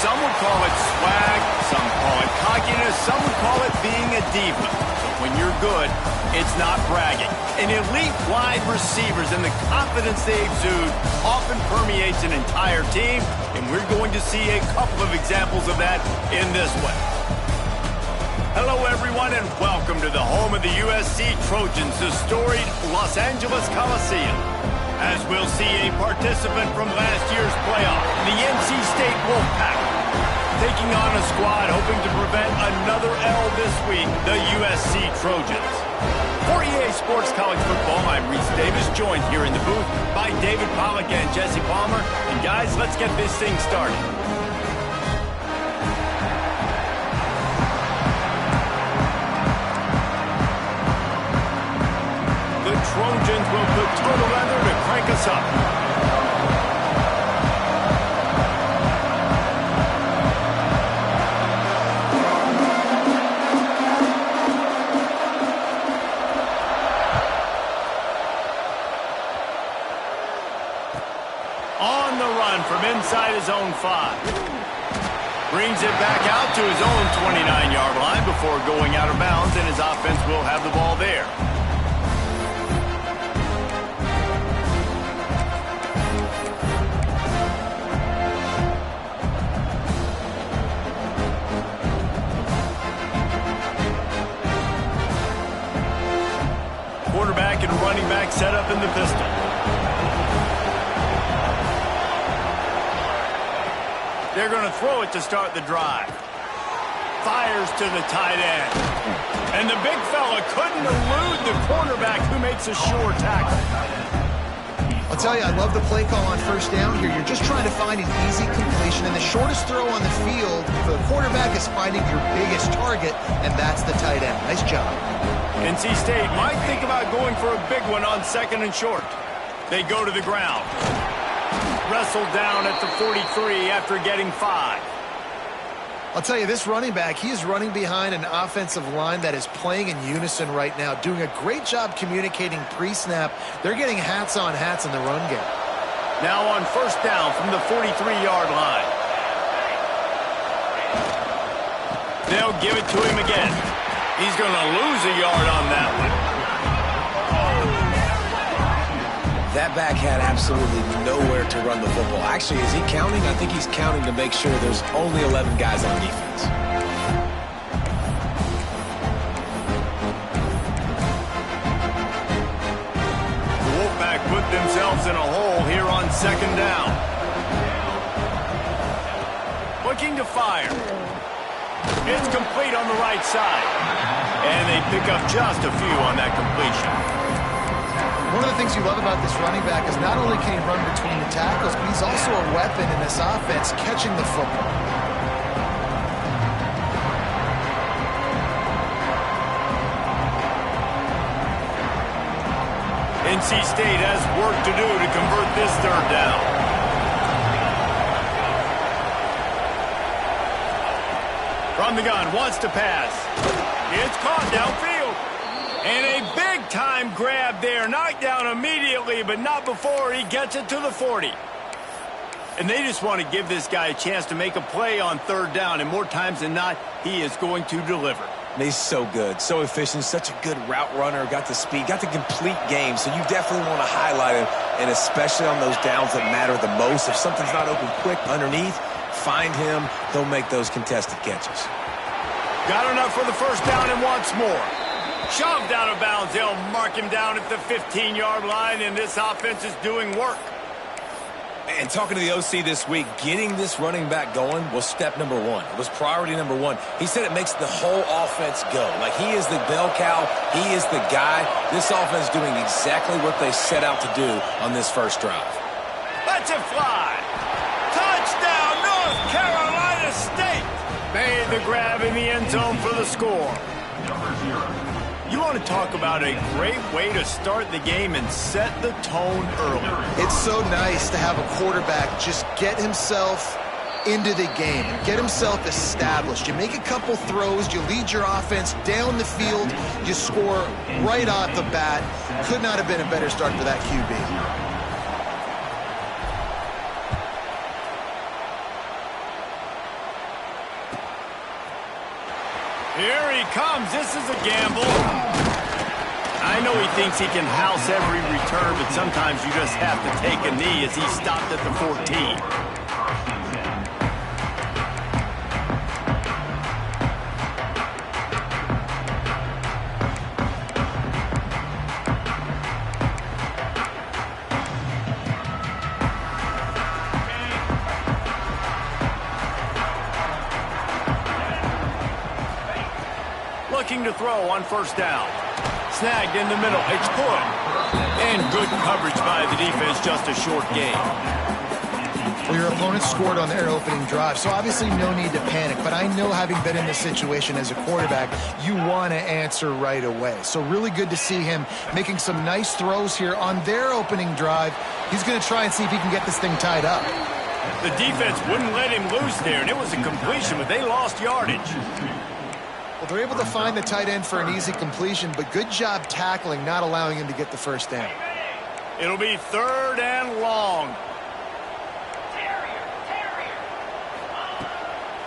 Some would call it swag, some call it cockiness, some would call it being a diva. But when you're good, it's not bragging. And elite wide receivers and the confidence they exude often permeates an entire team, and we're going to see a couple of examples of that in this one. Hello, everyone, and welcome to the home of the USC Trojans, the storied Los Angeles Coliseum. As we'll see a participant from last year's playoff, the NC State Wolfpack, taking on a squad hoping to prevent another L this week, the USC Trojans. For EA Sports College Football, I'm Reese Davis, joined here in the booth by David Pollack and Jesse Palmer. And guys, let's get this thing started. The Trojans will put total leather to crank us up. On the run from inside his own 5. Brings it back out to his own 29-yard line before going out of bounds, and his offense will have the ball there. Quarterback and running back set up in the pistol. They're going to throw it to start the drive. Fires to the tight end. And the big fella couldn't elude the cornerback who makes a sure tackle. I'll tell you, I love the play call on first down here. You're just trying to find an easy completion, and the shortest throw on the field for the quarterback is finding your biggest target, and that's the tight end. Nice job. NC State might think about going for a big one on 2nd and short. They go to the ground. Wrestled down at the 43 after getting 5. I'll tell you, this running back, he is running behind an offensive line that is playing in unison right now, doing a great job communicating pre-snap. They're getting hats on hats in the run game. Now on first down from the 43-yard line. They'll give it to him again. He's going to lose a yard on that one. That back had absolutely nowhere to run the football. Actually, is he counting? I think he's counting to make sure there's only 11 guys on defense. The Wolfpack put themselves in a hole here on 2nd down. Looking to fire. It's complete on the right side. And they pick up just a few on that completion. One of the things you love about this running back is not only can he run between the tackles, but he's also a weapon in this offense catching the football. NC State has work to do to convert this 3rd down. From the gun, wants to pass. It's caught downfield. And a big-time grab there. Knocked down immediately, but not before he gets it to the 40. And they just want to give this guy a chance to make a play on 3rd down. And more times than not, he is going to deliver. He's so good, so efficient, such a good route runner, got the speed, got the complete game. So you definitely want to highlight him, and especially on those downs that matter the most. If something's not open quick underneath, find him. He'll make those contested catches. Got enough for the first down and wants more. Shoved out of bounds. They'll mark him down at the 15-yard line, and this offense is doing work. And talking to the OC this week, getting this running back going was step number 1. It was priority number 1. He said it makes the whole offense go. Like, he is the bell cow. He is the guy. This offense is doing exactly what they set out to do on this first drive. Let's it fly. Touchdown, North Carolina State. Made the grab in the end zone for the score. You want to talk about a great way to start the game and set the tone early. It's so nice to have a quarterback just get himself into the game and get himself established. You make a couple throws, you lead your offense down the field, you score right off the bat. Could not have been a better start for that QB. Here he comes. This is a gamble. I know he thinks he can house every return, but sometimes you just have to take a knee as he stopped at the 14. Looking to throw on first down. Snagged in the middle. It's good. And good coverage by the defense, just a short game. Well, your opponent scored on their opening drive, so obviously no need to panic. But I know, having been in this situation as a quarterback, you want to answer right away. So really good to see him making some nice throws here on their opening drive. He's going to try and see if he can get this thing tied up. The defense wouldn't let him loose there, and it was a completion, but they lost yardage. Well, they're able to find the tight end for an easy completion, but good job tackling, not allowing him to get the first down. It'll be 3rd and long.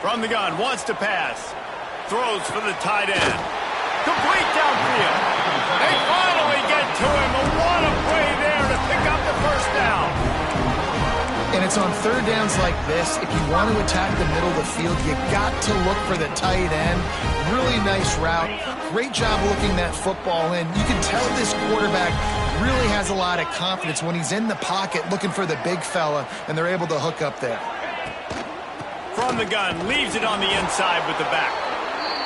From the gun, wants to pass. Throws for the tight end. Complete downfield. They finally get to him. A lot of play there to pick up the first down. And it's on 3rd downs like this. If you want to attack the middle of the field, you got to look for the tight end. Really nice route. Great job looking that football in. You can tell this quarterback really has a lot of confidence when he's in the pocket looking for the big fella, and they're able to hook up there. From the gun, leaves it on the inside with the back.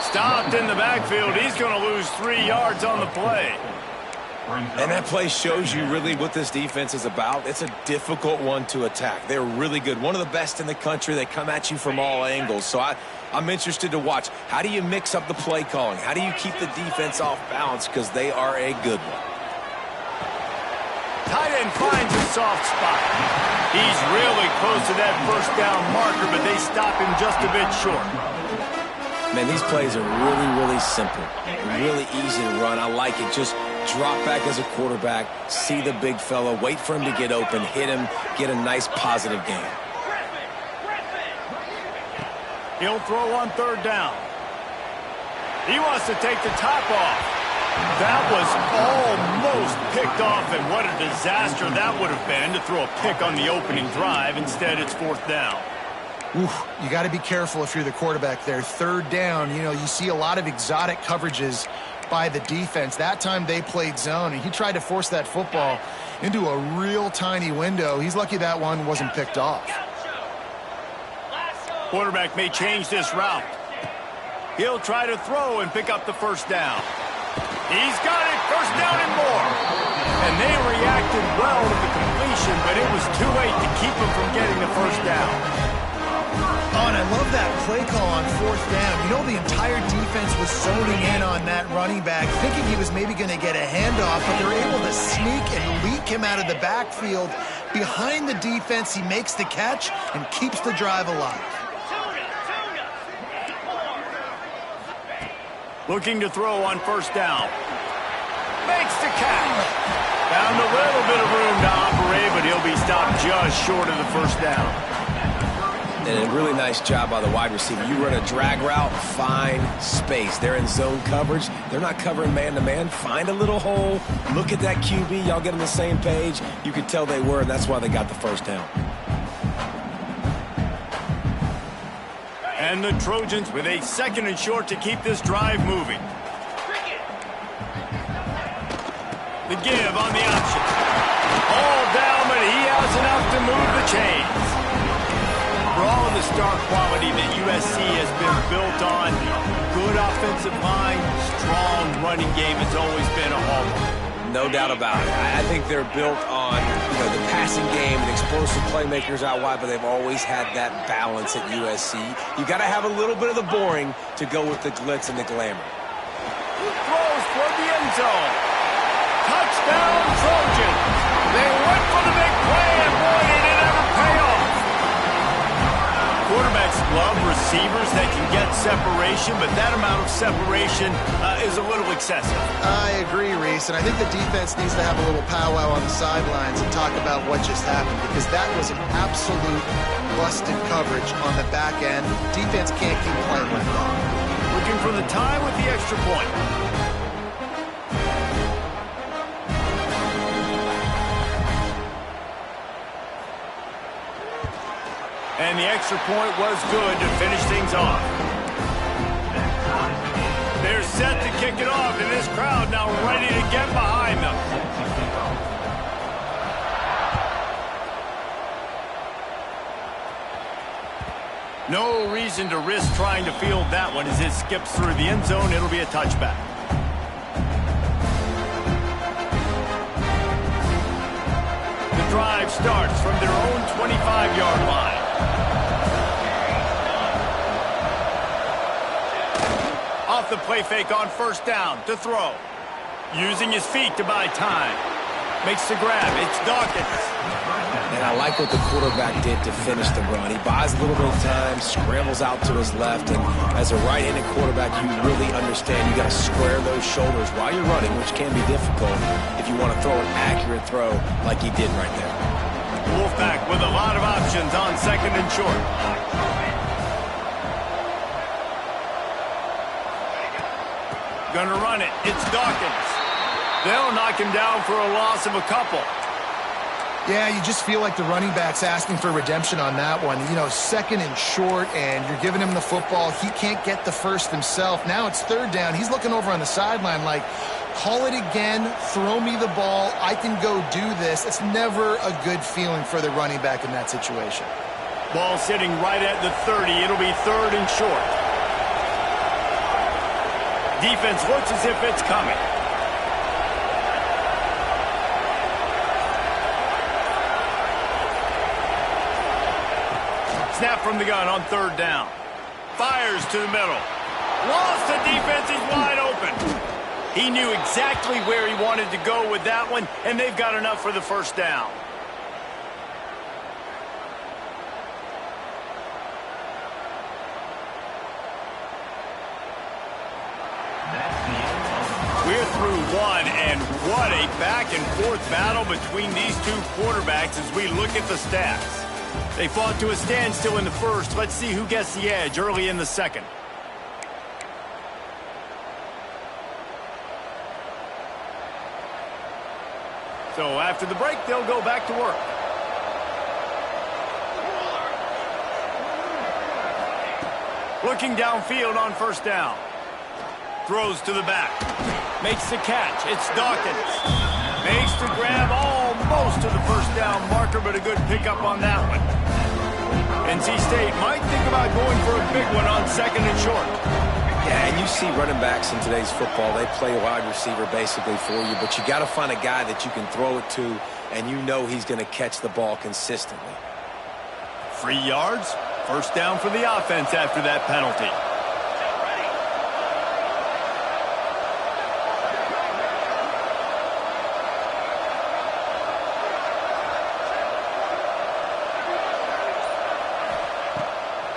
Stopped in the backfield. He's going to lose 3 yards on the play. And that play shows you really what this defense is about. It's a difficult one to attack. They're really good. One of the best in the country. They come at you from all angles. So I'm interested to watch. How do you mix up the play calling? How do you keep the defense off balance? Because they are a good one. Tight end finds a soft spot. He's really close to that first down marker, but they stop him just a bit short. Man, these plays are really, really simple. Really easy to run. I like it. Just drop back as a quarterback, see the big fella, wait for him to get open, hit him, get a nice positive game. He'll throw on 3rd down. He wants to take the top off. That was almost picked off, and what a disaster that would have been to throw a pick on the opening drive. Instead, it's 4th down. Oof, you got to be careful if you're the quarterback there. 3rd down, you see a lot of exotic coverages by the defense. That time they played zone, and he tried to force that football into a real tiny window. He's lucky that one wasn't picked off. Quarterback may change this route. He'll try to throw and pick up the first down. He's got it, first down and more. And they reacted well to the completion, but it was too late to keep him from getting the first down. Oh, and I love that play call on 4th down. The entire defense was zoning in on that running back, thinking he was maybe going to get a handoff, but they're able to sneak and leak him out of the backfield. Behind the defense, he makes the catch and keeps the drive alive. Looking to throw on first down. Makes the catch. Found a little bit of room to operate, but he'll be stopped just short of the first down. And a really nice job by the wide receiver. You run a drag route, find space. They're in zone coverage. They're not covering man-to-man. Find a little hole. Look at that QB. Y'all get on the same page. You could tell they were, and that's why they got the first down. And the Trojans with a 2nd and short to keep this drive moving. The give on the option. All down, but he has enough to move the chains. For all of the star quality that USC has been built on, good offensive line, strong running game has always been a hallmark. No doubt about it. I think they're built on the passing game and explosive playmakers out wide, but they've always had that balance at USC. You got to have a little bit of the boring to go with the glitz and the glamour. Throws toward the end zone. Touchdown, Trojans. They went for the big play, and boy, did it ever pay off. Quarterbacks love receivers that can get separation, but that amount of separation is a little excessive. I agree, Reese, and I think the defense needs to have a little powwow on the sidelines and talk about what just happened, because that was an absolute busted coverage on the back end. Defense can't keep playing like that. With looking for the tie with the extra point. And the extra point was good to finish things off. They're set to kick it off, and this crowd now ready to get behind them. No reason to risk trying to field that one as it skips through the end zone. It'll be a touchback. The drive starts from their own 25-yard line. Off the play fake on first down to throw. Using his feet to buy time. Makes the grab. It's Dawkins. And I like what the quarterback did to finish the run. He buys a little bit of time, scrambles out to his left, and as a right-handed quarterback, you really understand you got to square those shoulders while you're running, which can be difficult if you want to throw an accurate throw like he did right there. Wolfpack with a lot of options on second and short. Gonna run it. It's Dawkins. They'll knock him down for a loss of a couple. Yeah, you just feel like the running back's asking for redemption on that one. You know, second and short, and you're giving him the football. He can't get the first himself. Now it's third down. He's looking over on the sideline like, call it again, throw me the ball, I can go do this. It's never a good feeling for the running back in that situation. Ball sitting right at the 30. It'll be third and short. Defense looks as if it's coming. Snap from the gun on third down. Fires to the middle. Lost the defense. He's wide open. He knew exactly where he wanted to go with that one, and they've got enough for the first down. We're through one, and what a back-and-forth battle between these two quarterbacks as we look at the stats. They fought to a standstill in the first. Let's see who gets the edge early in the second. So after the break, they'll go back to work. Looking downfield on first down. Throws to the back. Makes the catch. It's Dawkins. Makes the grab almost to the first down marker, but a good pickup on that one. NC State might think about going for a big one on second and short. Yeah, and you see running backs in today's football, they play wide receiver basically for you, but you got to find a guy that you can throw it to, and you know he's going to catch the ball consistently. 3 yards. First down for the offense after that penalty.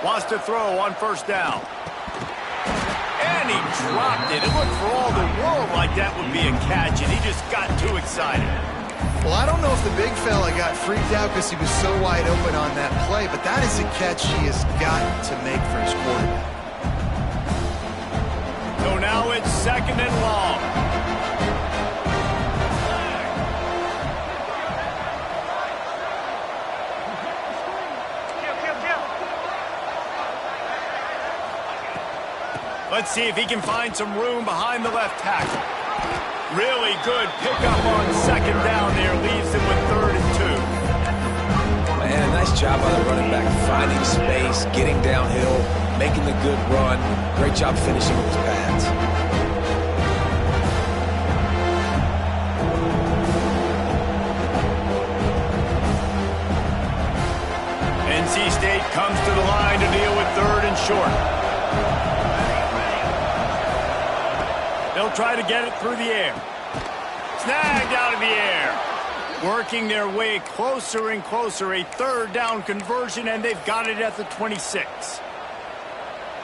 Wants to throw on first down. And he dropped it. It looked for all the world like that would be a catch, and he just got too excited. Well, I don't know if the big fella got freaked out because he was so wide open on that play, but that is a catch he has got to make for his quarterback. So now it's second and long. Let's see if he can find some room behind the left tackle. Really good pickup on second down there. Leaves him with third and 2. Man, nice job by the running back. Finding space, getting downhill, making the good run. Great job finishing with his pads. NC State comes to the line to deal with third and short. They'll try to get it through the air. Snagged out of the air. Working their way closer and closer. A third down conversion, and they've got it at the 26.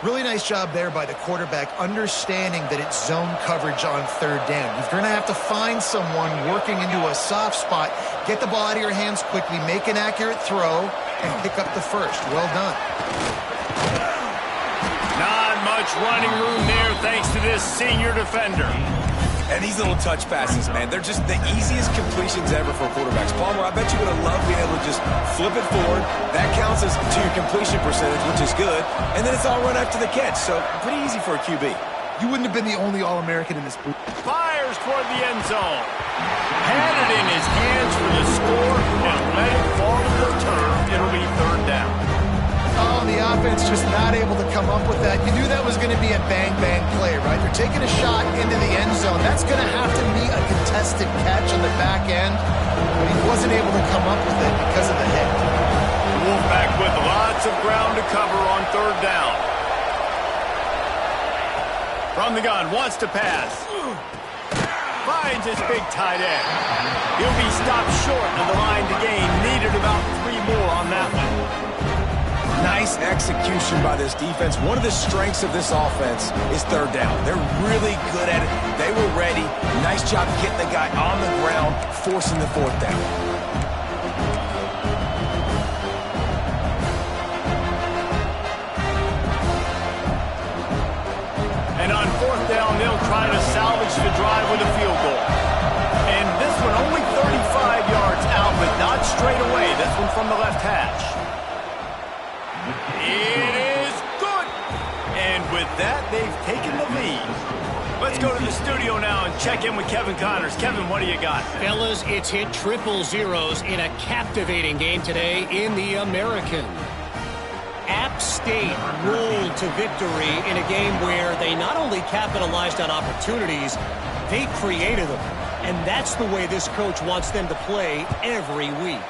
Really nice job there by the quarterback, understanding that it's zone coverage on third down. You're going to have to find someone working into a soft spot, get the ball out of your hands quickly, make an accurate throw, and pick up the first. Well done. Not much much running room there thanks to this senior defender. And these little touch passes, man, they're just the easiest completions ever for quarterbacks. Palmer, I bet you're going to love being able to just flip it forward. That counts as to your completion percentage, which is good. And then it's all run after the catch, so pretty easy for a QB. You wouldn't have been the only All-American in this booth. Fires toward the end zone. Had it in his hands for the score and let it fall to the turf. It'll be third down. Oh, the offense just not able to come up with that. You knew that was going to be a bang-bang play, right? They're taking a shot into the end zone. That's going to have to be a contested catch on the back end, but he wasn't able to come up with it because of the hit. Wolfpack with lots of ground to cover on third down. From the gun, wants to pass. Finds his big tight end. He'll be stopped short of the line to gain. Needed about 3 more on that one. Nice execution by this defense. One of the strengths of this offense is third down. They're really good at it. They were ready. Nice job getting the guy on the ground, forcing the fourth down. And on fourth down, they'll try to salvage the drive with a field goal. And this one only 35 yards out, but not straight away. This one from the left hash. It is good. And with that, they've taken the lead. Let's go to the studio now and check in with Kevin Connors. Kevin, what do you got? Fellas, it's hit triple zeros in a captivating game today in the American. App State rolled to victory in a game where they not only capitalized on opportunities, they created them. And that's the way this coach wants them to play every week.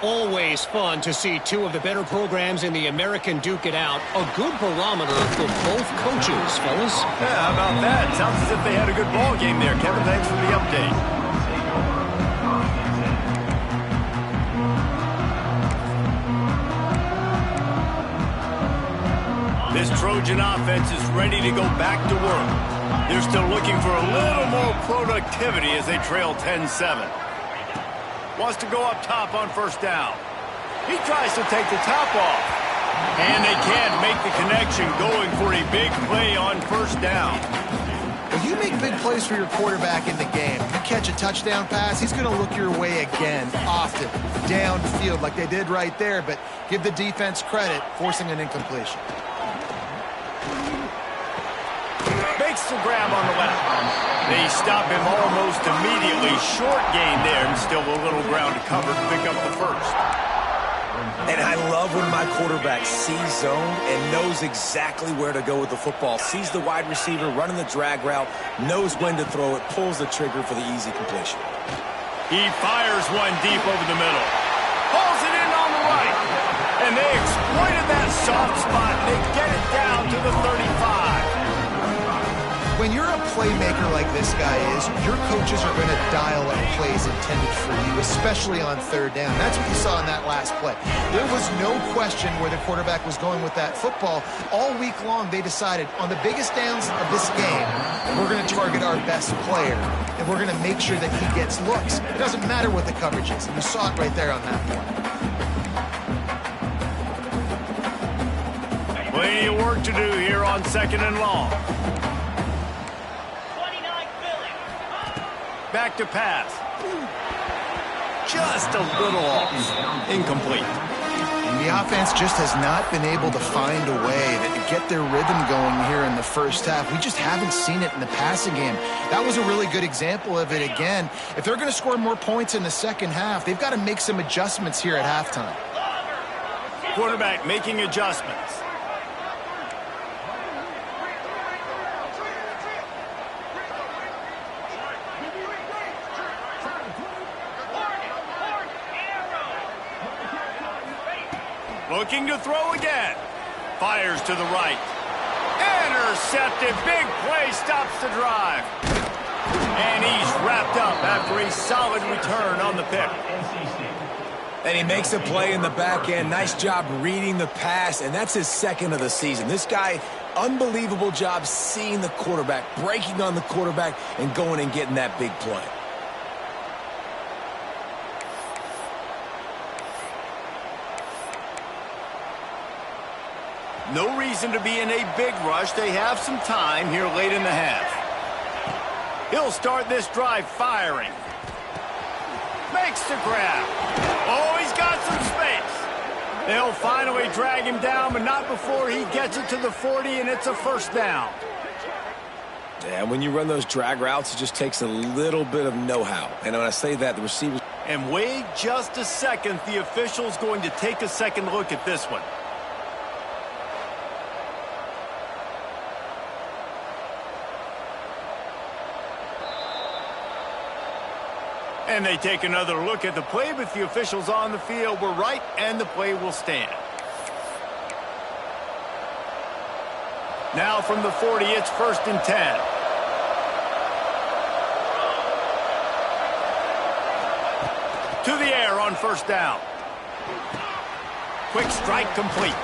Always fun to see two of the better programs in the American duke it out. A good barometer for both coaches, fellas. Yeah, how about that? Sounds as if they had a good ball game there. Kevin, thanks for the update. This Trojan offense is ready to go back to work. They're still looking for a little more productivity as they trail 10-7. Wants to go up top on first down. He tries to take the top off. And they can't make the connection, going for a big play on first down. If you make big plays for your quarterback in the game, you catch a touchdown pass, he's going to look your way again, often, downfield like they did right there, but give the defense credit, forcing an incompletion. Makes the grab on the left. They stop him almost immediately. Short gain there, and still a little ground to cover to pick up the first. And I love when my quarterback sees zone and knows exactly where to go with the football. Sees the wide receiver running the drag route, knows when to throw it, pulls the trigger for the easy completion. He fires one deep over the middle. Pulls it in on the right. And they exploited that soft spot. They get it down to the 35. When you're a playmaker like this guy is, your coaches are going to dial up plays intended for you, especially on third down. That's what you saw in that last play. There was no question where the quarterback was going with that football. All week long, they decided on the biggest downs of this game, we're going to target our best player, and we're going to make sure that he gets looks. It doesn't matter what the coverage is, and you saw it right there on that play. Plenty of work to do here on second and long. Back to pass. Just a little off. Incomplete. And the offense just has not been able to find a way to get their rhythm going here in the first half. We just haven't seen it in the passing game. That was a really good example of it again. If they're going to score more points in the second half, they've got to make some adjustments here at halftime. Quarterback making adjustments. Looking to throw again. Fires to the right. Intercepted. Big play stops the drive. And he's wrapped up after a solid return on the pick. And he makes a play in the back end. Nice job reading the pass, and that's his second of the season. This guy, unbelievable job seeing the quarterback, breaking on the quarterback, and going and getting that big play. No reason to be in a big rush. They have some time here late in the half. He'll start this drive firing. Makes the grab. Oh, he's got some space. They'll finally drag him down, but not before he gets it to the 40, and it's a first down. Yeah, when you run those drag routes, it just takes a little bit of know-how. And when I say that, the receivers... And wait just a second. The official's going to take a second look at this one. And they take another look at the play, but the officials on the field were right, and the play will stand. Now from the 40, it's 1st and 10. To the air on first down. Quick strike complete.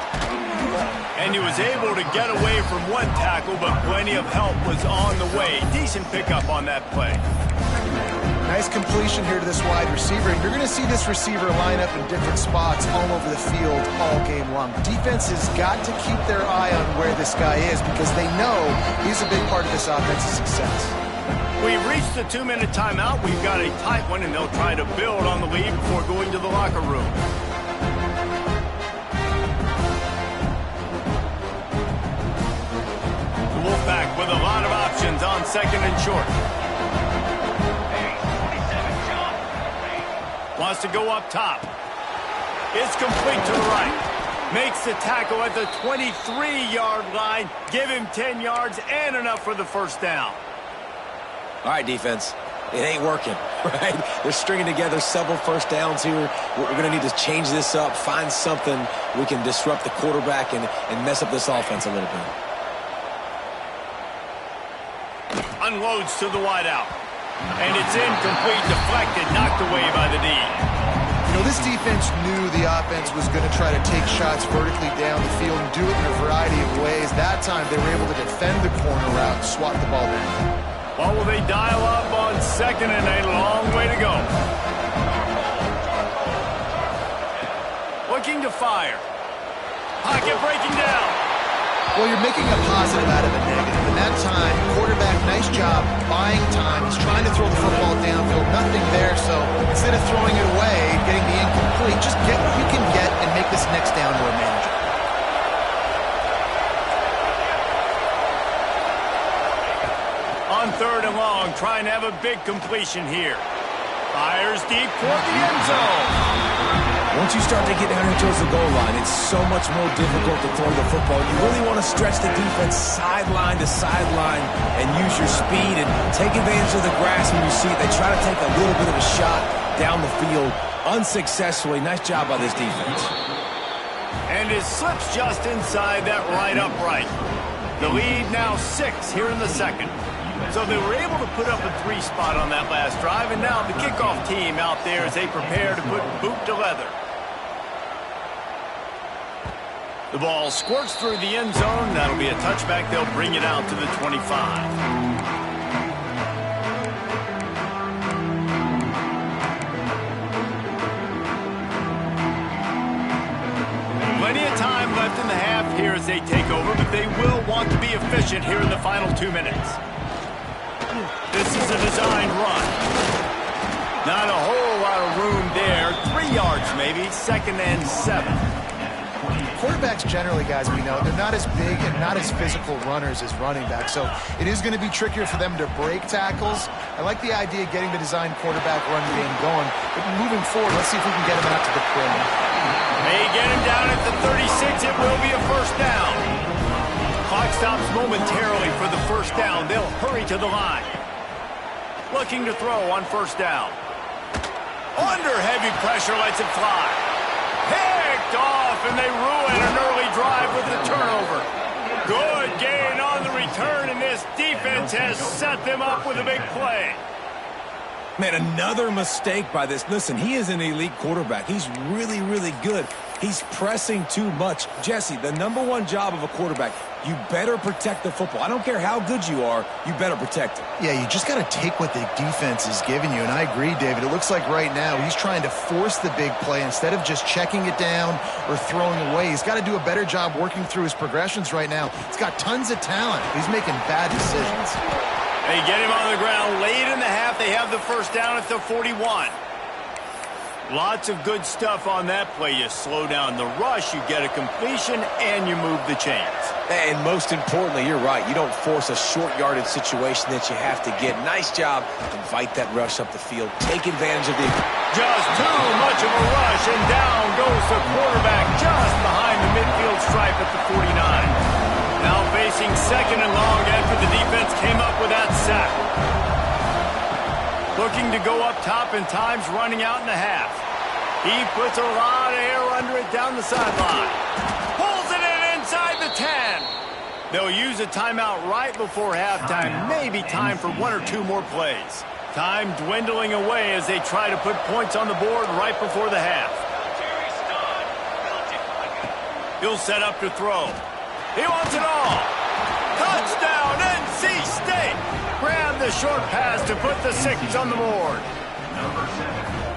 And he was able to get away from one tackle, but plenty of help was on the way. Decent pickup on that play. Nice completion here to this wide receiver. And you're going to see this receiver line up in different spots all over the field all game long. Defense has got to keep their eye on where this guy is because they know he's a big part of this offense's success. We've reached the 2-minute timeout. We've got a tight one, and they'll try to build on the lead before going to the locker room. The Wolfpack with a lot of options on 2nd and short. Wants to go up top. It's complete to the right. Makes the tackle at the 23-yard line. Give him 10 yards and enough for the first down. All right, defense. It ain't working, right? They're stringing together several first downs here. We're going to need to change this up, find something we can disrupt the quarterback and mess up this offense a little bit. Unloads to the wideout. And it's incomplete, deflected, knocked away by the D. You know, this defense knew the offense was going to try to take shots vertically down the field and do it in a variety of ways. That time, they were able to defend the corner route and swat the ball down. Well, will they dial up on 2nd and a long way to go? Looking to fire. Pocket breaking down. Well, you're making a positive out of a negative. And that time, quarterback, nice job buying time. He's trying to throw the football downfield. Nothing there, so instead of throwing it away, getting the incomplete, just get what you can get and make this next down more manageable. On 3rd and long, trying to have a big completion here. Fires deep toward the end zone. Once you start to get down here towards the goal line, it's so much more difficult to throw the football. You really want to stretch the defense sideline to sideline and use your speed and take advantage of the grass when you see it. They try to take a little bit of a shot down the field unsuccessfully. Nice job by this defense. And it slips just inside that right upright. The lead now 6 here in the 2nd. So they were able to put up a 3 spot on that last drive, and now the kickoff team out there as they prepare to put boot to leather. The ball squirts through the end zone. That'll be a touchback. They'll bring it out to the 25. Plenty of time left in the half here as they take over, but they will want to be efficient here in the final 2 minutes. This is a designed run. Not a whole lot of room there. 3 yards maybe. 2nd and 7. Quarterbacks generally, guys, we know, they're not as big and not as physical runners as running backs, so it is going to be trickier for them to break tackles. I like the idea of getting the designed quarterback run game going, but moving forward, let's see if we can get him out to the perimeter. They get him down at the 36. It will be a first down. Clock stops momentarily for the first down. They'll hurry to the line. Looking to throw on first down. Under heavy pressure, lets it fly. Picked off, and they ruin an early drive with the turnover. Good gain on the return, and this defense has set them up with a big play. Man, another mistake by this. Listen, he is an elite quarterback. He's really, really good. He's pressing too much. Jesse, the #1 job of a quarterback, you better protect the football. I don't care how good you are, you better protect it. Yeah, you just got to take what the defense is giving you, and I agree, David. It looks like right now he's trying to force the big play instead of just checking it down or throwing away. He's got to do a better job working through his progressions right now. He's got tons of talent. He's making bad decisions. They get him on the ground late in the half. They have the first down at the 41. Lots of good stuff on that play. You slow down the rush, you get a completion, and you move the chains. And most importantly, you're right. You don't force a short yardage situation that you have to get. Nice job. Invite that rush up the field. Take advantage of the... Just too much of a rush, and down goes the quarterback just behind the midfield stripe at the 49. Now facing second and long after the defense came up with that sack. Looking to go up top, and time's running out in the half. He puts a lot of air under it down the sideline. Pulls it in inside the 10. They'll use a timeout right before halftime. Maybe time for 1 or 2 more plays. Time dwindling away as they try to put points on the board right before the half. He'll set up to throw. He wants it all. Touchdown, NC State. Grab the short pass to put the 6 on the board.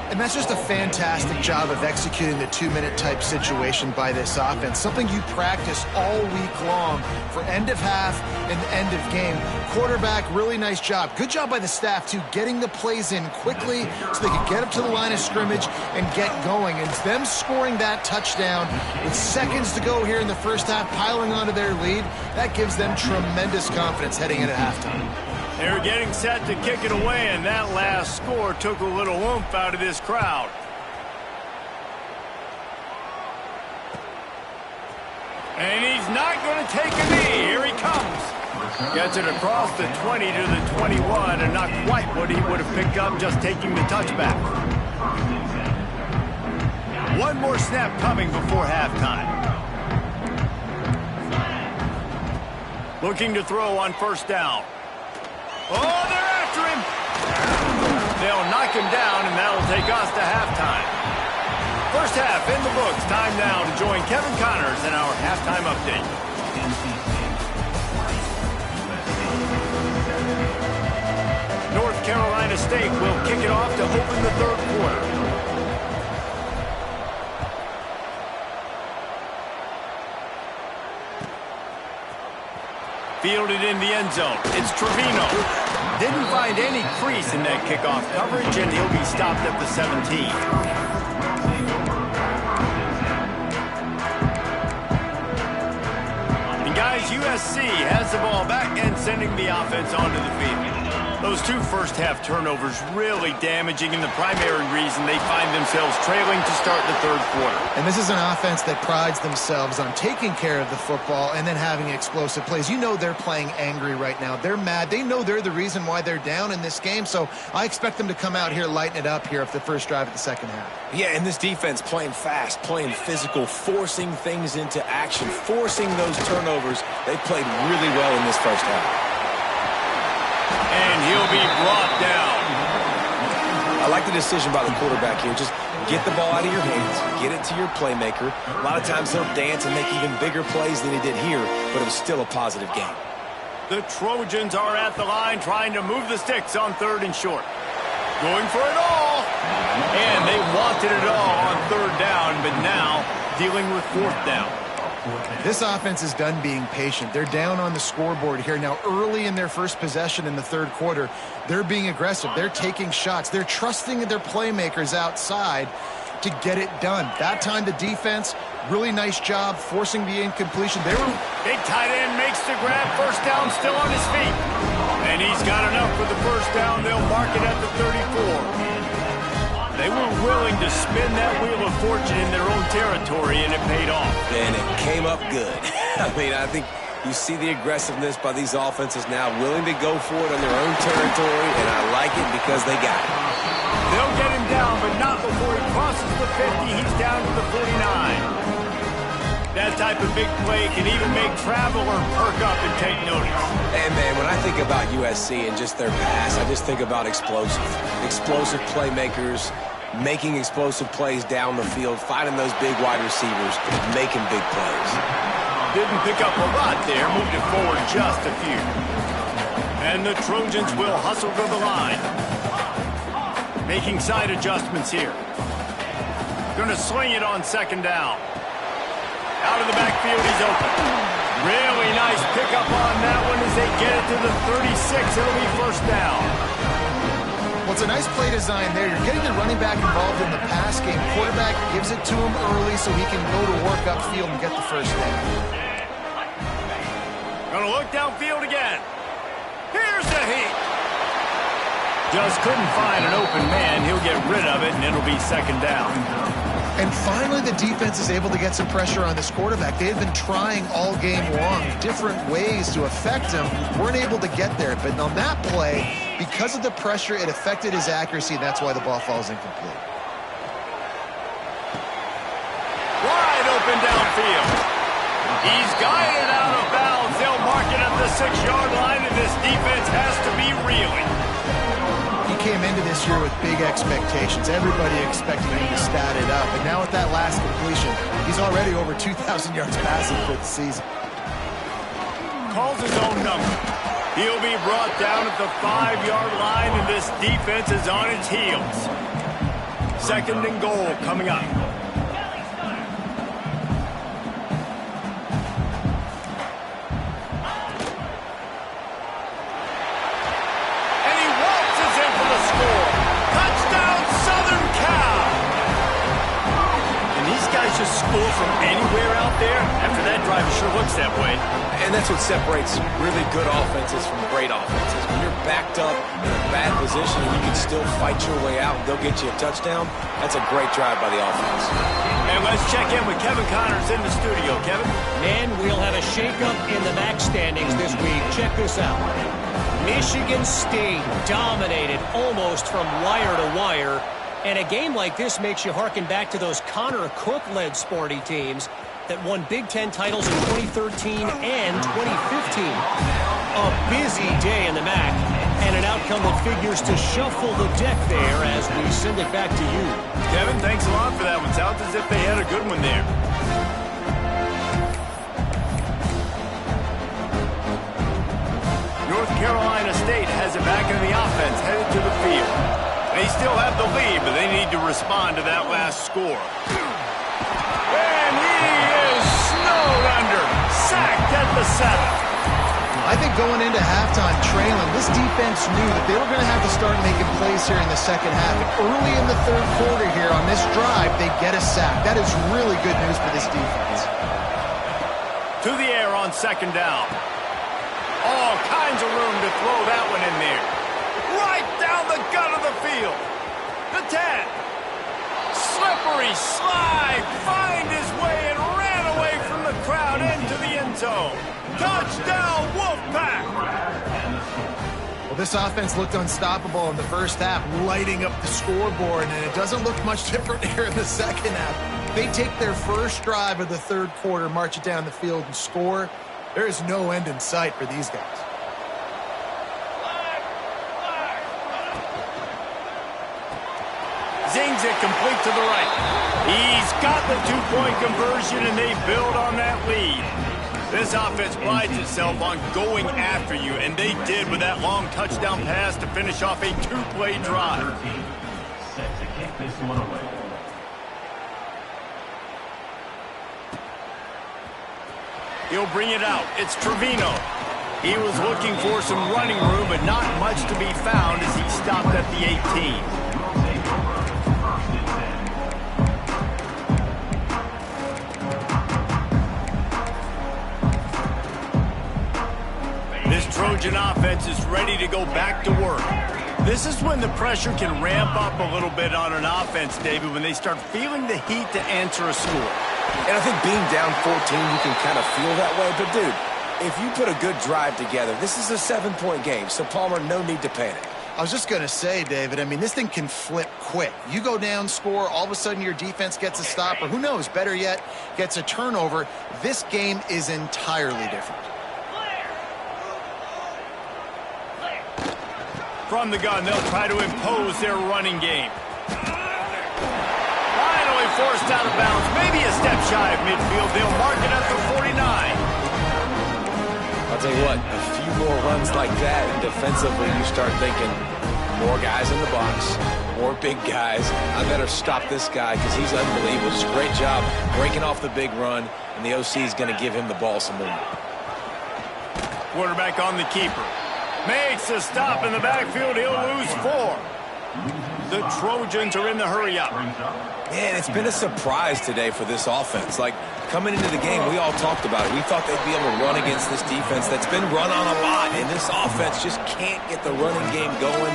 And that's just a fantastic job of executing the 2-minute type situation by this offense. Something you practice all week long for end of half and end of game. Quarterback, really nice job. Good job by the staff, too, getting the plays in quickly so they could get up to the line of scrimmage and get going. And them scoring that touchdown with seconds to go here in the first half, piling onto their lead, that gives them tremendous confidence heading into halftime. They're getting set to kick it away, and that last score took a little oomph out of this crowd. And he's not going to take a knee. Here he comes. Gets it across the 20 to the 21, and not quite what he would have picked up just taking the touchback. One more snap coming before halftime. Looking to throw on first down. Oh, they're after him. They'll knock him down, and that'll take us to halftime. First half in the books. Time now to join Kevin Connors in our halftime update. North Carolina State will kick it off to open the third quarter. Fielded in the end zone. It's Trevino. Didn't find any crease in that kickoff coverage, and he'll be stopped at the 17. And guys, USC has the ball back and sending the offense onto the field. Those 2 first-half turnovers really damaging, and the primary reason they find themselves trailing to start the third quarter. And this is an offense that prides themselves on taking care of the football and then having explosive plays. You know they're playing angry right now. They're mad. They know they're the reason why they're down in this game, so I expect them to come out here, lighten it up here for the first drive of the second half. Yeah, and this defense playing fast, playing physical, forcing things into action, forcing those turnovers. They played really well in this first half. And he'll be brought down. I like the decision by the quarterback here. Just get the ball out of your hands, get it to your playmaker. A lot of times he'll dance and make even bigger plays than he did here, but it was still a positive game. The Trojans are at the line trying to move the sticks on 3rd and short. Going for it all. And they wanted it all on 3rd down, but now dealing with 4th down. This offense is done being patient. They're down on the scoreboard here. Now, early in their first possession in the third quarter, they're being aggressive. They're taking shots. They're trusting their playmakers outside to get it done. That time, the defense, really nice job forcing the incompletion. Big tight end makes the grab. First down, still on his feet. And he's got enough for the first down. They'll mark it at the 34. They were willing to spin that wheel of fortune in their own territory, and it paid off. And it came up good. I mean, I think you see the aggressiveness by these offenses now, willing to go for it on their own territory, and I like it because they got it. They'll get him down, but not before he crosses the 50. He's down to the 49. That type of big play can even make traveler perk up and take notice. And, man, when I think about USC and just their pass, I just think about explosive playmakers, making explosive plays down the field, finding those big wide receivers, making big plays. Didn't pick up a lot there, moved it forward just a few. And the Trojans will hustle to the line. Making side adjustments here. Going to sling it on second down. Out of the backfield, he's open. Really nice pickup on that one as they get it to the 36. It'll be first down. Well, it's a nice play design there. You're getting the running back involved in the pass game. Quarterback gives it to him early so he can go to work upfield and get the first down. Going to look downfield again. Here's the heat. Just couldn't find an open man. He'll get rid of it, and it'll be second down. And finally, the defense is able to get some pressure on this quarterback. They had been trying all game long, different ways to affect him. Weren't able to get there. But on that play, because of the pressure, it affected his accuracy, and that's why the ball falls incomplete. Wide open downfield. He's guided out of bounds. They'll mark it at the 6-yard line, and this defense has to be reeling. He came into this year with big expectations. Everybody expected him to stat it up. And now with that last completion, he's already over 2,000 yards passing for the season. Calls his own number. He'll be brought down at the 5-yard line, and this defense is on its heels. Second and goal coming up. Just score from anywhere out there. After that drive, it sure looks that way. And that's what separates really good offenses from great offenses. When you're backed up in a bad position and you can still fight your way out, they'll get you a touchdown. That's a great drive by the offense. And let's check in with Kevin Connors in the studio. Kevin? And we'll have a shakeup in the MAC standings this week. Check this out. Michigan State dominated almost from wire to wire. And a game like this makes you harken back to those Connor Cook-led Sparty teams that won Big Ten titles in 2013 and 2015. A busy day in the MAC, and an outcome that figures to shuffle the deck there as we send it back to you. Kevin, thanks a lot for that one. Sounds as if they had a good one there. North Carolina State has it back in the offense, headed to the field. They still have the lead, but they need to respond to that last score. And he is snowed under, sacked at the 7. I think going into halftime trailing, this defense knew that they were going to have to start making plays here in the second half. And early in the third quarter here on this drive, they get a sack. That is really good news for this defense. To the air on second down. All kinds of room to throw that one in there. Right down the gut of the field. The 10. Slippery slide. Find his way and ran away from the crowd into the end zone. Touchdown, Wolfpack. Well, this offense looked unstoppable in the first half, lighting up the scoreboard, and it doesn't look much different here in the second half. They take their first drive of the third quarter, march it down the field, and score. There is no end in sight for these guys. Zings it complete to the right. He's got the two-point conversion, and they build on that lead. This offense prides itself on going after you, and they did with that long touchdown pass to finish off a two-play drive. He'll bring it out. It's Trevino. He was looking for some running room, but not much to be found as he stopped at the 18. This Trojan offense is ready to go back to work. This is when the pressure can ramp up a little bit on an offense, David, when they start feeling the heat to answer a score. And I think being down 14, you can kind of feel that way. But, dude, if you put a good drive together, this is a 7-point game. So, Palmer, no need to panic. I was just going to say, David, I mean, this thing can flip quick. You go down, score, all of a sudden your defense gets a stop, or who knows, better yet, gets a turnover. This game is entirely different. From the gun, they'll try to impose their running game. forced out of bounds, maybe a step shy of midfield. They'll mark it at the 49. I'll tell you what, a few more runs like that, and defensively you start thinking, more guys in the box, more big guys. I better stop this guy because he's unbelievable. Just a great job breaking off the big run, and the OC is going to give him the ball some more. Quarterback on the keeper. Makes a stop in the backfield. He'll lose 4. The Trojans are in the hurry-up. Man, it's been a surprise today for this offense. Like, coming into the game, we all talked about it. We thought they'd be able to run against this defense that's been run on a lot, and this offense just can't get the running game going.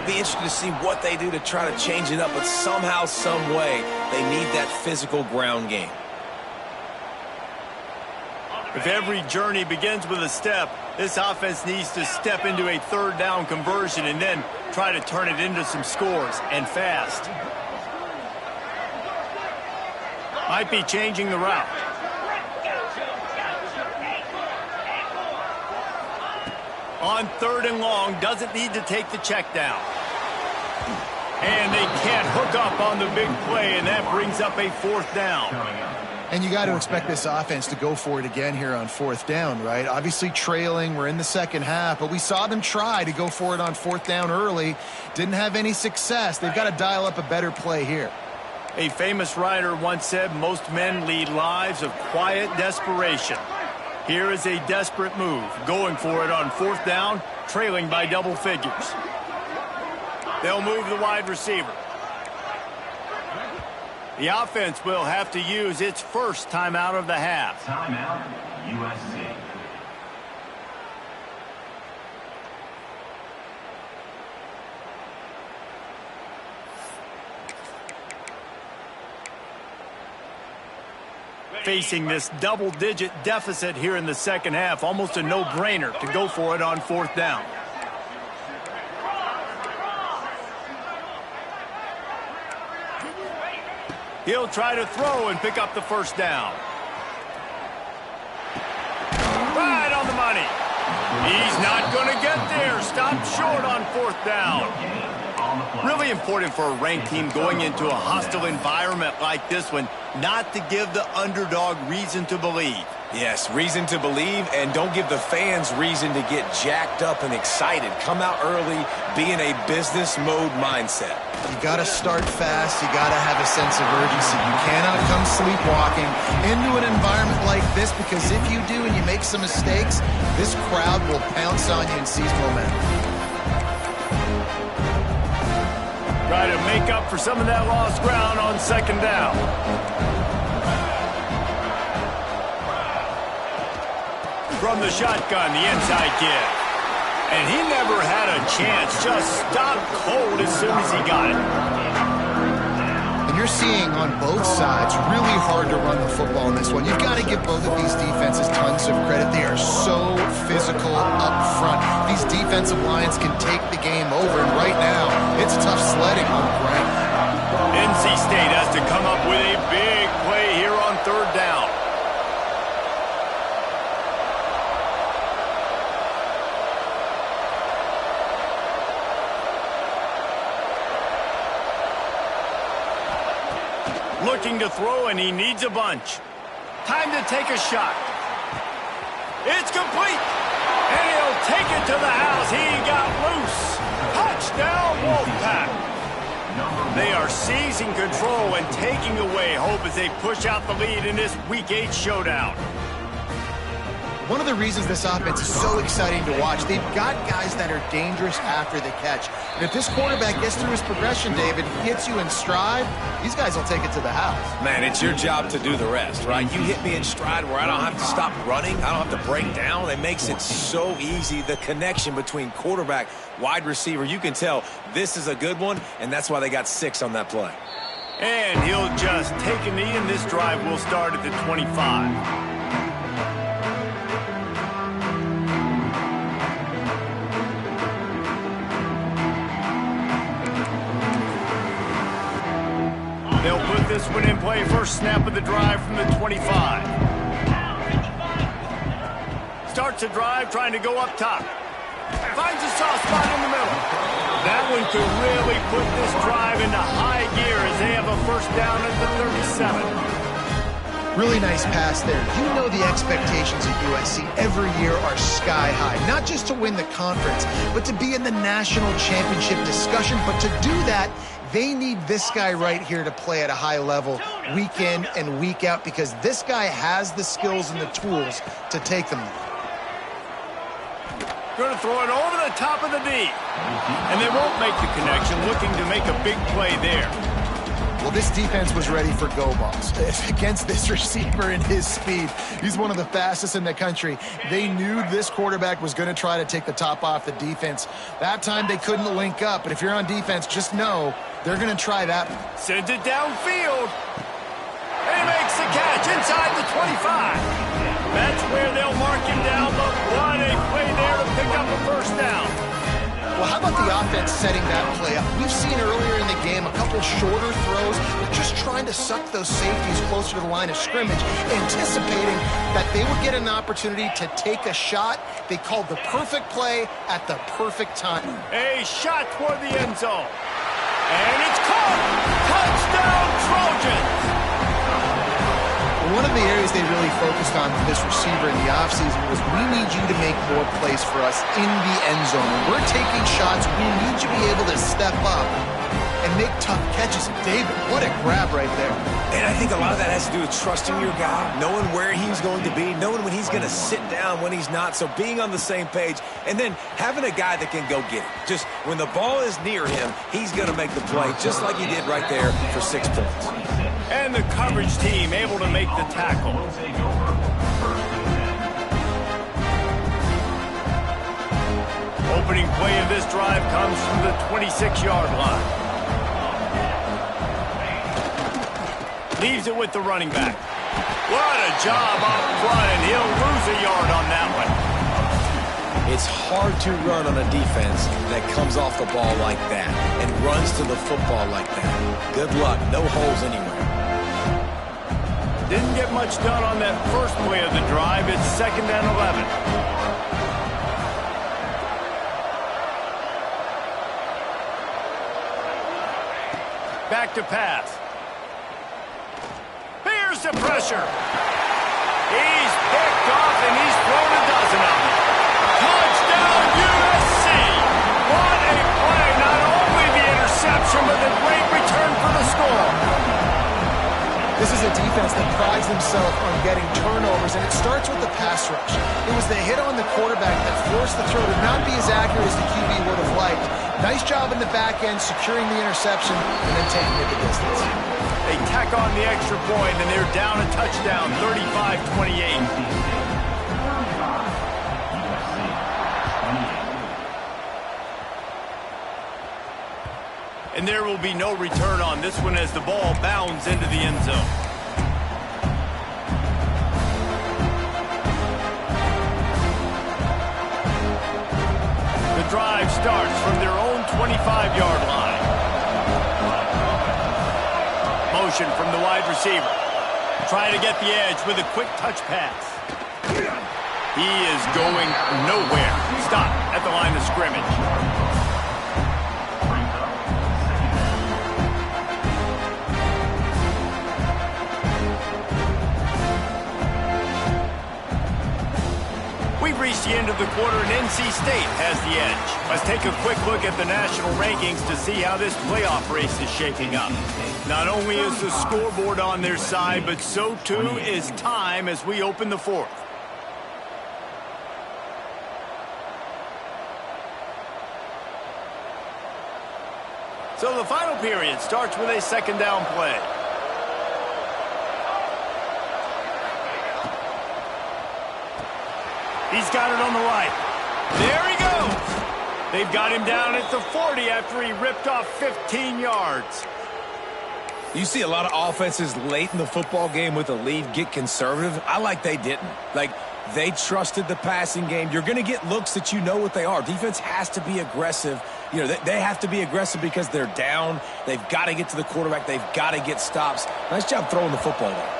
Be interested to see what they do to try to change it up, but somehow, some way, they need that physical ground game. If every journey begins with a step, this offense needs to step into a third down conversion and then try to turn it into some scores, and fast. Might be changing the route. On 3rd and long, doesn't need to take the check down. And they can't hook up on the big play, and that brings up a 4th down. And you got to expect this offense to go for it again here on 4th down, right? Obviously trailing, we're in the second half, but we saw them try to go for it on 4th down early. Didn't have any success. They've got to dial up a better play here. A famous writer once said, most men lead lives of quiet desperation. Here is a desperate move, going for it on 4th down, trailing by double figures. They'll move the wide receiver. The offense will have to use its first timeout of the half. Timeout, USC. Facing this double-digit deficit here in the second half, almost a no-brainer to go for it on 4th down. He'll try to throw and pick up the first down. Right on the money. He's not going to get there. Stopped short on 4th down. Really important for a ranked team going into a hostile environment like this one, not to give the underdog reason to believe. Yes, reason to believe, and don't give the fans reason to get jacked up and excited. Come out early, be in a business mode mindset. You got to start fast. You got to have a sense of urgency. You cannot come sleepwalking into an environment like this, because if you do and you make some mistakes, this crowd will pounce on you and seize momentum. Try to make up for some of that lost ground on 2nd down. From the shotgun, the inside kid. And he never had a chance. Just stopped cold as soon as he got it. And you're seeing on both sides really hard to run the football in this one. You've got to give both of these defenses tons of credit. They are so physical up front. These defensive lines can take the game over, and right now, it's tough sledding on the ground. NC State has to come up with a big play here on 3rd down. Looking to throw, and he needs a bunch. Time to take a shot. It's complete. And he'll take it to the house. He got loose. Touchdown, Wolfpack. They are seizing control and taking away hope as they push out the lead in this Week 8 showdown. One of the reasons this offense is so exciting to watch, they've got guys that are dangerous after the catch. And if this quarterback gets through his progression, David, hits you in stride, these guys will take it to the house. Man, it's your job to do the rest, right? You hit me in stride where I don't have to stop running. I don't have to break down. It makes it so easy. The connection between quarterback, wide receiver, you can tell this is a good one, and that's why they got 6 on that play. And he'll just take a knee, and this drive will start at the 25. They'll put this one in play. First snap of the drive from the 25. Starts a drive trying to go up top. Finds a soft spot in the middle. That one could really put this drive into high gear as they have a first down at the 37. Really nice pass there. You know the expectations at USC every year are sky high. Not just to win the conference, but to be in the national championship discussion. But to do that, they need this guy right here to play at a high level week in and week out, because this guy has the skills and the tools to take them there. Going to throw it over the top of the D. And they won't make the connection, looking to make a big play there. Well, this defense was ready for go balls. Against this receiver and his speed, he's one of the fastest in the country. They knew this quarterback was going to try to take the top off the defense. That time they couldn't link up, but if you're on defense, just know they're going to try that. Sends it downfield. And he makes the catch inside the 25. That's where they'll mark him down, but what a play there to pick up a first down. Well, how about the offense setting that play up? We've seen earlier in the game a couple shorter throws, but just trying to suck those safeties closer to the line of scrimmage, anticipating that they would get an opportunity to take a shot. They called the perfect play at the perfect time. A shot toward the end zone. And it's caught! Touchdown, Trojans! One of the areas they really focused on with this receiver in the offseason was, we need you to make more plays for us in the end zone. When we're taking shots, we need you to be able to step up and make tough catches. David, what a grab right there. And I think a lot of that has to do with trusting your guy, knowing where he's going to be, knowing when he's going to sit down, when he's not. So being on the same page, and then having a guy that can go get it. Just when the ball is near him, he's going to make the play, just like he did right there for 6 points. And the coverage team able to make the tackle. Opening play of this drive comes from the 26-yard line. Leaves it with the running back. What a job up front, and he'll lose a yard on that one. It's hard to run on a defense that comes off the ball like that and runs to the football like that. Good luck. No holes anywhere. Didn't get much done on that first play of the drive. It's 2nd and 11. Back to pass. Here's the pressure. He's picked off and he's thrown a dozen of them. Touchdown USC. What a play. Not only the interception, but the great return for the score. This is a defense that prides themselves on getting turnovers, and it starts with the pass rush. It was the hit on the quarterback that forced the throw to not be as accurate as the QB would have liked. Nice job in the back end, securing the interception, and then taking it the distance. They tack on the extra point, and they're down a touchdown, 35-28. And there will be no return on this one as the ball bounds into the end zone. The drive starts from their own 25-yard line. Motion from the wide receiver. Trying to get the edge with a quick touch pass. He is going nowhere. Stop at the line of scrimmage. We've reached the end of the quarter, and NC State has the edge. Let's take a quick look at the national rankings to see how this playoff race is shaping up. Not only is the scoreboard on their side, but so too is time as we open the fourth. So the final period starts with a 2nd down play. He's got it on the right. There he goes. They've got him down at the 40 after he ripped off 15 yards. You see a lot of offenses late in the football game with a lead get conservative. I like they didn't. Like, they trusted the passing game. You're going to get looks that you know what they are. Defense has to be aggressive. You know, they have to be aggressive because they're down. They've got to get to the quarterback. They've got to get stops. Nice job throwing the football there.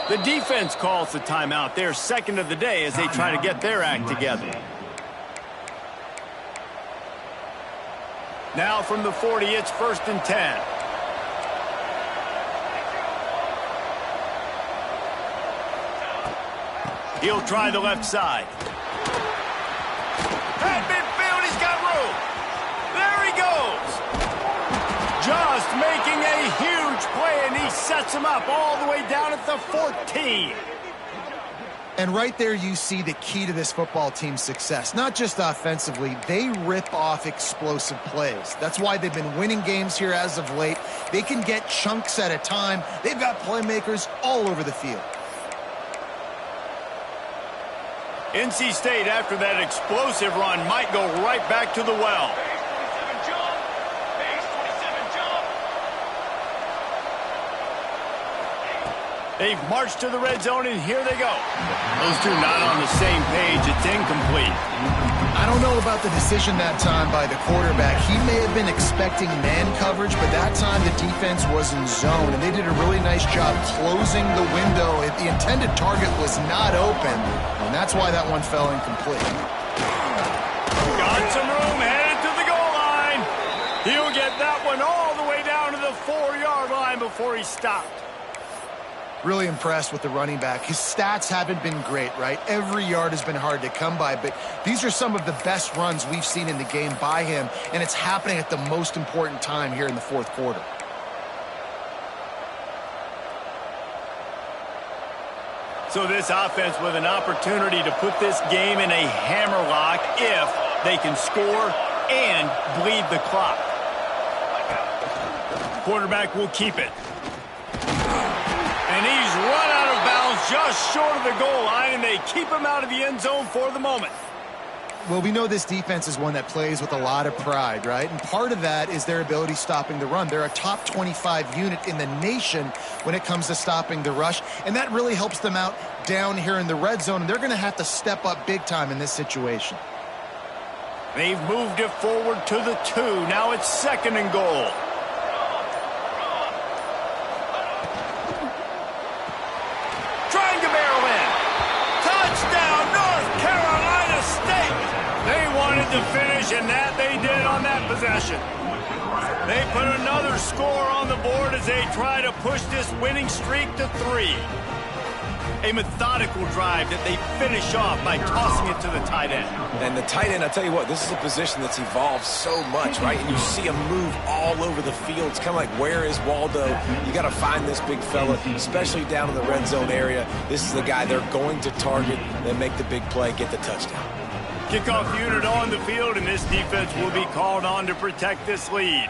The defense calls the timeout. They're second of the day as they try to get their act together. Now from the 40, it's 1st and 10. He'll try the left side. At midfield, he's got room. There he goes. Just making a huge play, and he sets him up all the way down at the 14. And right there you see the key to this football team's success. Not just offensively, they rip off explosive plays. That's why they've been winning games here as of late. They can get chunks at a time. They've got playmakers all over the field. NC State, after that explosive run, might go right back to the well. They've marched to the red zone, and here they go. Those two not on the same page. It's incomplete. I don't know about the decision that time by the quarterback. He may have been expecting man coverage, but that time the defense was in zone, and they did a really nice job closing the window. The intended target was not open, and that's why that one fell incomplete. Got some room, headed to the goal line. He'll get that one all the way down to the 4-yard line before he stopped. Really impressed with the running back. His stats haven't been great, right? Every yard has been hard to come by, but these are some of the best runs we've seen in the game by him, and it's happening at the most important time here in the fourth quarter. So this offense with an opportunity to put this game in a hammerlock if they can score and bleed the clock. Quarterback will keep it. And he's run out of bounds just short of the goal line, and they keep him out of the end zone for the moment. Well, we know this defense is one that plays with a lot of pride, right? And part of that is their ability stopping the run. They're a top 25 unit in the nation when it comes to stopping the rush, and that really helps them out down here in the red zone, and they're going to have to step up big time in this situation. They've moved it forward to the 2. Now it's 2nd and goal. Trying to barrel in. Touchdown, North Carolina State. They wanted to finish, and that they did on that possession. They put another score on the board as they try to push this winning streak to 3. A methodical drive that they finish off by tossing it to the tight end. And the tight end, I tell you what, this is a position that's evolved so much, right? And you see him move all over the field. It's kind of like, where is Waldo? You got to find this big fella, especially down in the red zone area. This is the guy they're going to target and make the big play, get the touchdown. Kickoff unit on the field, and this defense will be called on to protect this lead.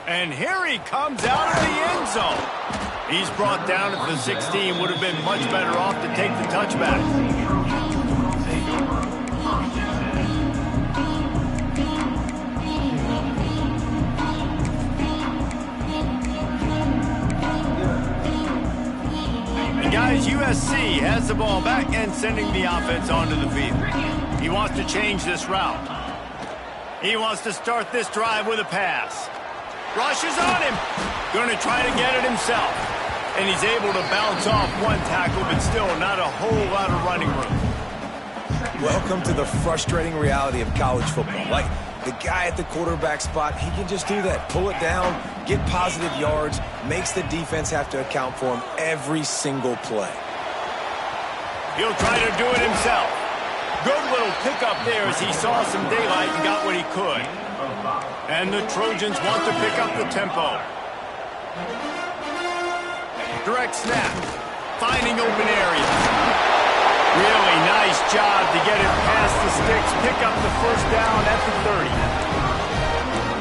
And here he comes out of the end zone. He's brought down at the 16. Would have been much better off to take the touchback. And guys, USC has the ball back and sending the offense onto the field. He wants to change this route. He wants to start this drive with a pass. Rushes on him. Going to try to get it himself. And he's able to bounce off one tackle, but still not a whole lot of running room. Welcome to the frustrating reality of college football. Like, the guy at the quarterback spot, he can just do that. Pull it down, get positive yards, makes the defense have to account for him every single play. He'll try to do it himself. Good little pickup there as he saw some daylight and got what he could. And the Trojans want to pick up the tempo. Direct snap. Finding open areas. Really nice job to get it past the sticks. Pick up the first down at the 30.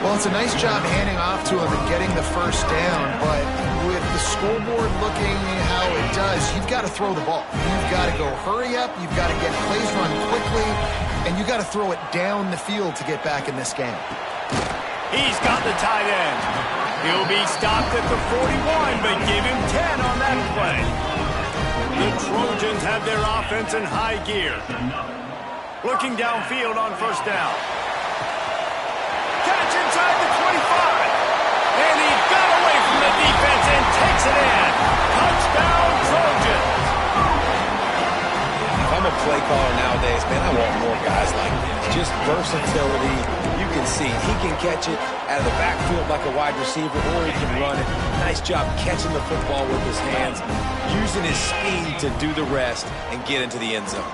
Well, it's a nice job handing off to him and getting the first down, but with the scoreboard looking how it does, you've got to throw the ball. You've got to go hurry up. You've got to get plays run quickly, and you've got to throw it down the field to get back in this game. He's got the tight end. He'll be stopped at the 41, but give him 10 on that play. The Trojans have their offense in high gear. Looking downfield on first down. Catch inside the 25. And he got away from the defense and takes it in. Touchdown, Trojans. If I'm a play caller nowadays, man, I want more guys like this. Just versatility. You can see he can catch it out of the backfield like a wide receiver, or he can run it. Nice job catching the football with his hands, using his speed to do the rest and get into the end zone.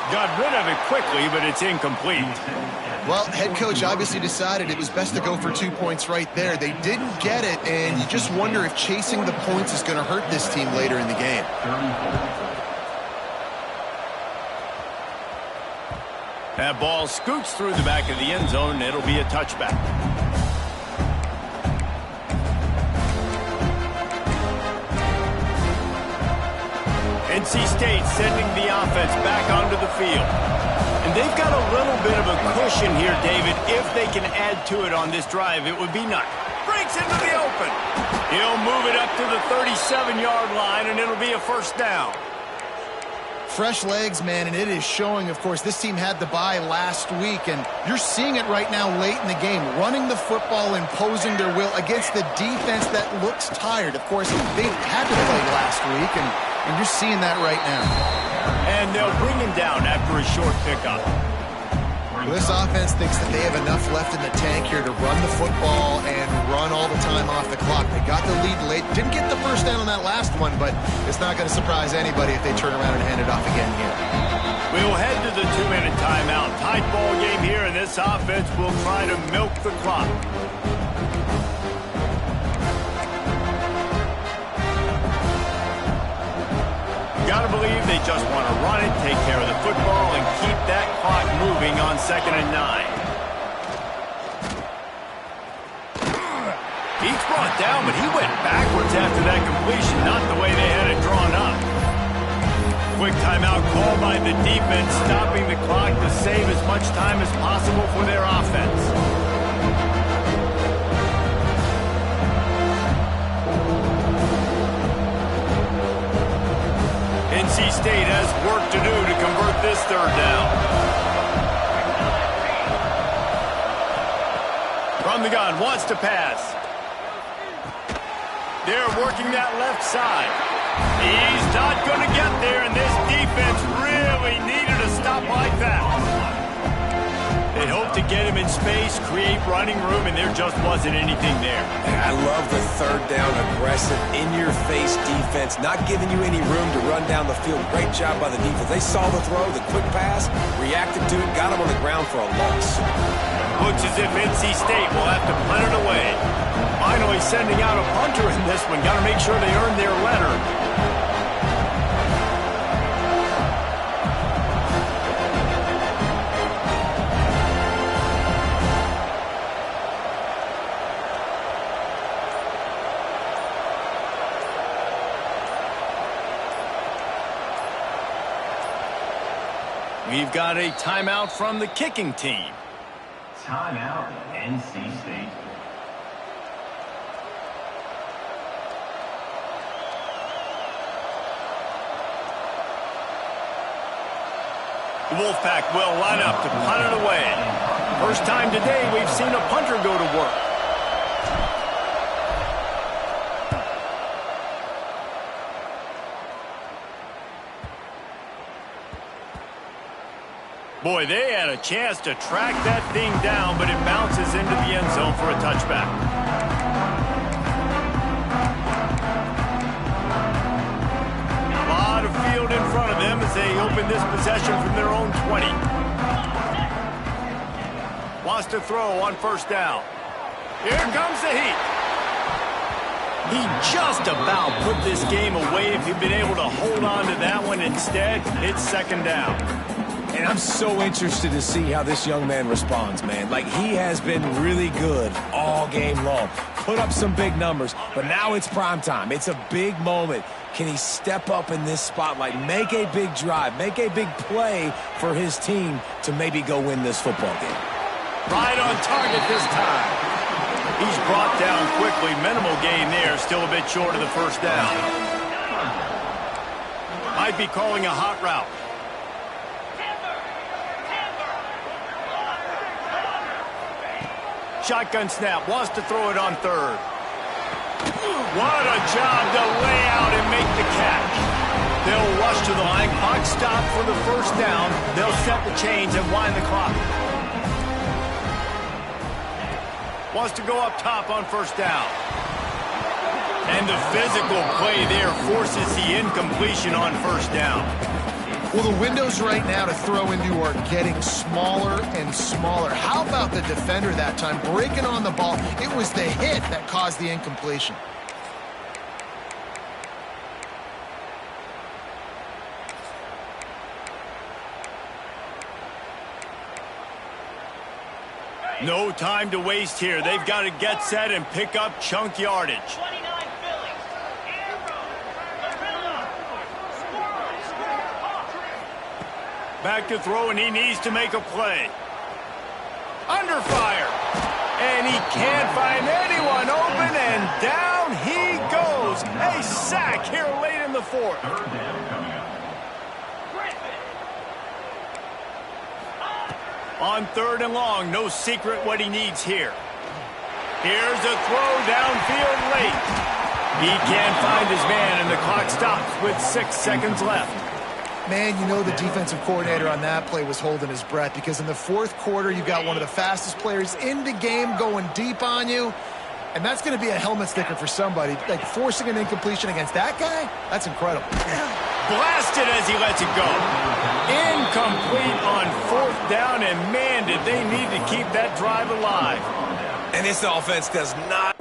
Got rid of it quickly, but it's incomplete. Well, head coach obviously decided it was best to go for 2 points right there. They didn't get it, and you just wonder if chasing the points is going to hurt this team later in the game. That ball scoots through the back of the end zone, and it'll be a touchback. NC State sending the offense back onto the field. And they've got a little bit of a cushion here, David. If they can add to it on this drive, it would be nice. Breaks into the open. He'll move it up to the 37-yard line, and it'll be a first down. Fresh legs, man, and it is showing, of course. This team had the bye last week, and you're seeing it right now late in the game, running the football, imposing their will against the defense that looks tired. Of course, they had to play last week, and you're seeing that right now. And they'll bring him down after a short pickup. Well, this offense thinks that they have enough left in the tank here to run the football and run all the time off the clock. They got the lead late. Didn't get the first down on that last one, but it's not going to surprise anybody if they turn around and hand it off again here. We will head to the 2-minute timeout. Tight ball game here, and this offense will try to milk the clock. Got to believe they just want to run it, take care of the football, and keep that clock moving on 2nd and 9. He's brought down, but he went backwards after that completion, not the way they had it drawn up. Quick timeout called by the defense, stopping the clock to save as much time as possible for their offense. NC State has work to do to convert this 3rd down. From the gun, wants to pass. They're working that left side. He's not going to get there, and this defense really needed a stop like that. They hoped to get him in space, create running room, and there just wasn't anything there. I love the 3rd down aggressive, in-your-face defense, not giving you any room to run down the field. Great job by the defense. They saw the throw, the quick pass, reacted to it, got him on the ground for a loss. Looks as if NC State will have to punt it away. Finally sending out a punter in this one. Got to make sure they earn their letter. We've got a timeout from the kicking team. Timeout, NC State. The Wolfpack will line up to punt it away. First time today we've seen a punter go to work. Boy, they had a chance to track that thing down, but it bounces into the end zone for a touchback. A lot of field in front of them as they open this possession from their own 20. Wants to throw on 1st down. Here comes the heat. He just about put this game away if he'd been able to hold on to that one. Instead, it's 2nd down. And I'm so interested to see how this young man responds, man. Like, he has been really good all game long. Put up some big numbers, but now it's prime time. It's a big moment. Can he step up in this spotlight, make a big drive, make a big play for his team to maybe go win this football game? Right on target this time. He's brought down quickly. Minimal gain there. Still a bit short of the 1st down. Might be calling a hot route. Shotgun snap, wants to throw it on 3rd. What a job to lay out and make the catch. They'll rush to the line. Clock stop for the first down. They'll set the chains and wind the clock. Wants to go up top on first down. And the physical play there forces the incompletion on first down. Well, the windows right now to throw into are getting smaller and smaller. How about the defender that time breaking on the ball? It was the hit that caused the incompletion. No time to waste here. They've got to get set and pick up chunk yardage. Back to throw, and he needs to make a play. Under fire. And he can't find anyone open, and down he goes. A sack here late in the fourth. On third and long, no secret what he needs here. Here's a throw downfield late. He can't find his man, and the clock stops with 6 seconds left. Man, you know the defensive coordinator on that play was holding his breath, because in the fourth quarter, you got one of the fastest players in the game going deep on you, and that's going to be a helmet sticker for somebody. Like, forcing an incompletion against that guy, that's incredible. Blasted as he lets it go. Incomplete on fourth down, and man, did they need to keep that drive alive. And this offense does not